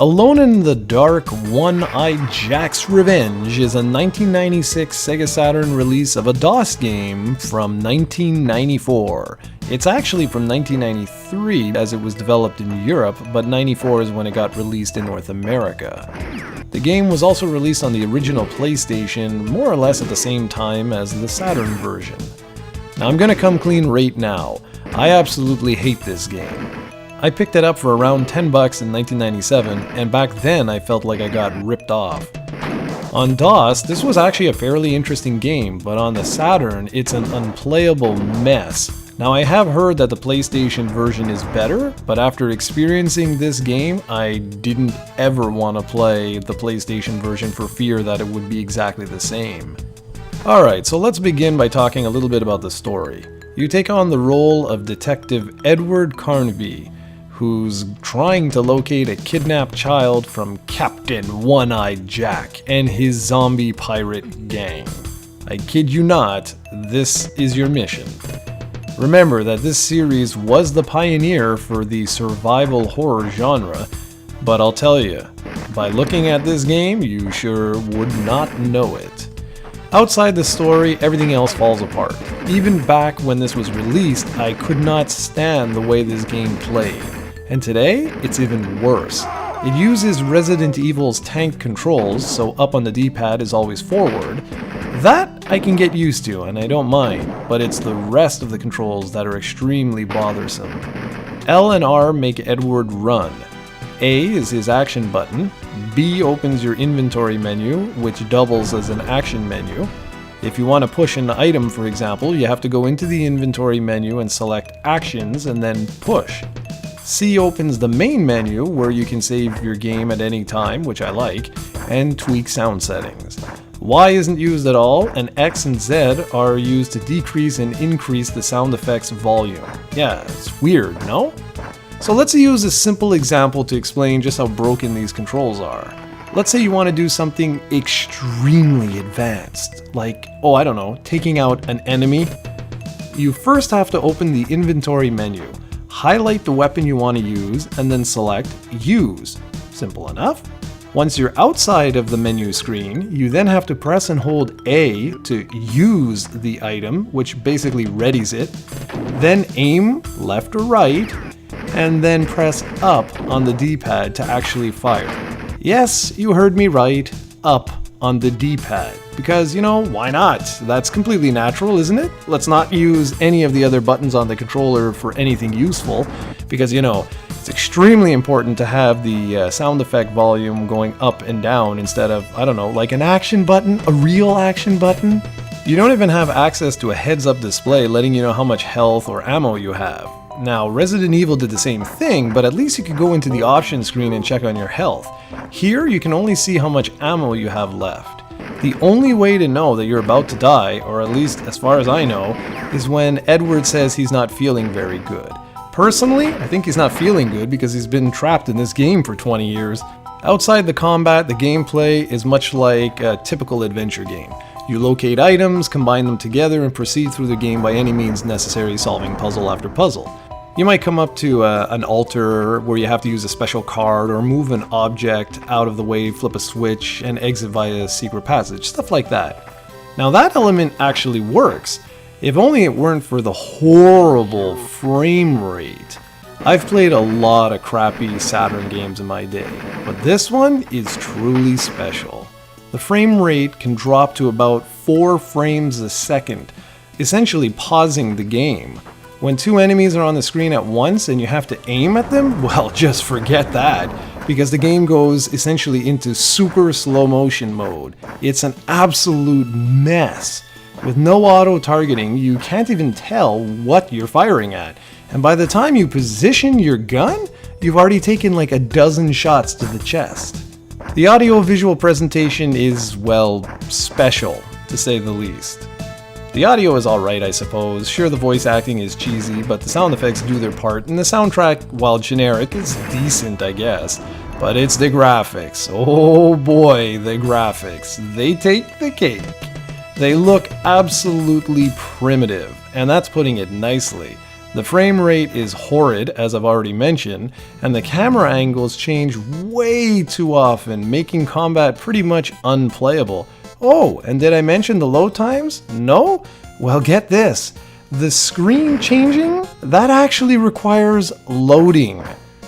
Alone in the Dark, One-Eyed Jack's Revenge is a 1996 Sega Saturn release of a DOS game from 1994. It's actually from 1993 as it was developed in Europe, but 94 is when it got released in North America. The game was also released on the original PlayStation more or less at the same time as the Saturn version. Now I'm gonna come clean right now. I absolutely hate this game. I picked it up for around $10 in 1997, and back then I felt like I got ripped off. On DOS, this was actually a fairly interesting game, but on the Saturn, it's an unplayable mess. Now I have heard that the PlayStation version is better, but after experiencing this game, I didn't ever want to play the PlayStation version for fear that it would be exactly the same. Alright, so let's begin by talking a little bit about the story. You take on the role of Detective Edward Carnaby, who's trying to locate a kidnapped child from Captain One-Eyed Jack and his zombie pirate gang. I kid you not, this is your mission. Remember that this series was the pioneer for the survival horror genre, but I'll tell you, by looking at this game, you sure would not know it. Outside the story, everything else falls apart. Even back when this was released, I could not stand the way this game played. And today, it's even worse. It uses Resident Evil's tank controls, so up on the D-pad is always forward. That I can get used to, and I don't mind, but it's the rest of the controls that are extremely bothersome. L and R make Edward run. A is his action button. B opens your inventory menu, which doubles as an action menu. If you want to push an item, for example, you have to go into the inventory menu and select Actions and then Push. C opens the main menu, where you can save your game at any time, which I like, and tweak sound settings. Y isn't used at all, and X and Z are used to decrease and increase the sound effect's volume. Yeah, it's weird, no? So let's use a simple example to explain just how broken these controls are. Let's say you want to do something extremely advanced, like, oh I don't know, taking out an enemy. You first have to open the inventory menu, highlight the weapon you want to use, and then select Use. Simple enough. Once you're outside of the menu screen, you then have to press and hold A to use the item, which basically readies it, then aim left or right, and then press up on the D-pad to actually fire. Yes, you heard me right, up on the D-pad. Because, you know, why not? That's completely natural, isn't it? Let's not use any of the other buttons on the controller for anything useful, because, you know, it's extremely important to have the sound effect volume going up and down instead of, I don't know, like an action button, a real action button. You don't even have access to a heads-up display letting you know how much health or ammo you have. Now, Resident Evil did the same thing, but at least you could go into the options screen and check on your health. Here, you can only see how much ammo you have left. The only way to know that you're about to die, or at least as far as I know, is when Edward says he's not feeling very good. Personally, I think he's not feeling good because he's been trapped in this game for 20 years. Outside the combat, the gameplay is much like a typical adventure game. You locate items, combine them together, and proceed through the game by any means necessary, solving puzzle after puzzle. You might come up to an altar where you have to use a special card or move an object out of the way, flip a switch, and exit via a secret passage, stuff like that. Now that element actually works, if only it weren't for the horrible frame rate. I've played a lot of crappy Saturn games in my day, but this one is truly special. The frame rate can drop to about 4 frames a second, essentially pausing the game. When 2 enemies are on the screen at once and you have to aim at them, well, just forget that, because the game goes essentially into super slow motion mode. It's an absolute mess. With no auto-targeting, you can't even tell what you're firing at. And by the time you position your gun, you've already taken like a dozen shots to the chest. The audio-visual presentation is, well, special, to say the least. The audio is alright, I suppose. Sure, the voice acting is cheesy, but the sound effects do their part, and the soundtrack, while generic, is decent, I guess. But it's the graphics. Oh boy, the graphics. They take the cake. They look absolutely primitive, and that's putting it nicely. The frame rate is horrid, as I've already mentioned, and the camera angles change way too often, making combat pretty much unplayable. Oh, and did I mention the load times? No? Well, get this. The screen changing, that actually requires loading.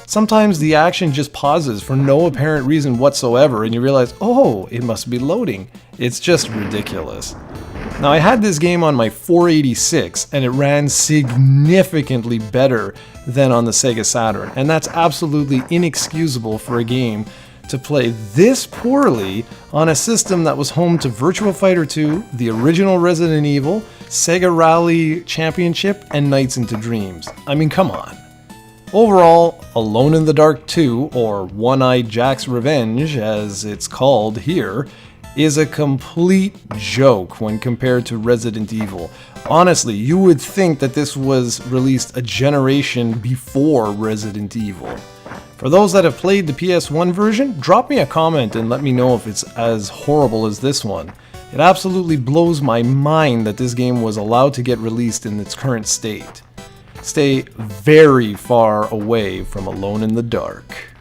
Sometimes the action just pauses for no apparent reason whatsoever and you realize, oh, it must be loading. It's just ridiculous. Now, I had this game on my 486 and it ran significantly better than on the Sega Saturn, and that's absolutely inexcusable for a game to play this poorly on a system that was home to Virtua Fighter 2, the original Resident Evil, Sega Rally Championship, and Nights into Dreams. I mean, come on. Overall, Alone in the Dark 2, or One-Eyed Jack's Revenge as it's called here, is a complete joke when compared to Resident Evil. Honestly, you would think that this was released a generation before Resident Evil. For those that have played the PS1 version, drop me a comment and let me know if it's as horrible as this one. It absolutely blows my mind that this game was allowed to get released in its current state. Stay very far away from Alone in the Dark.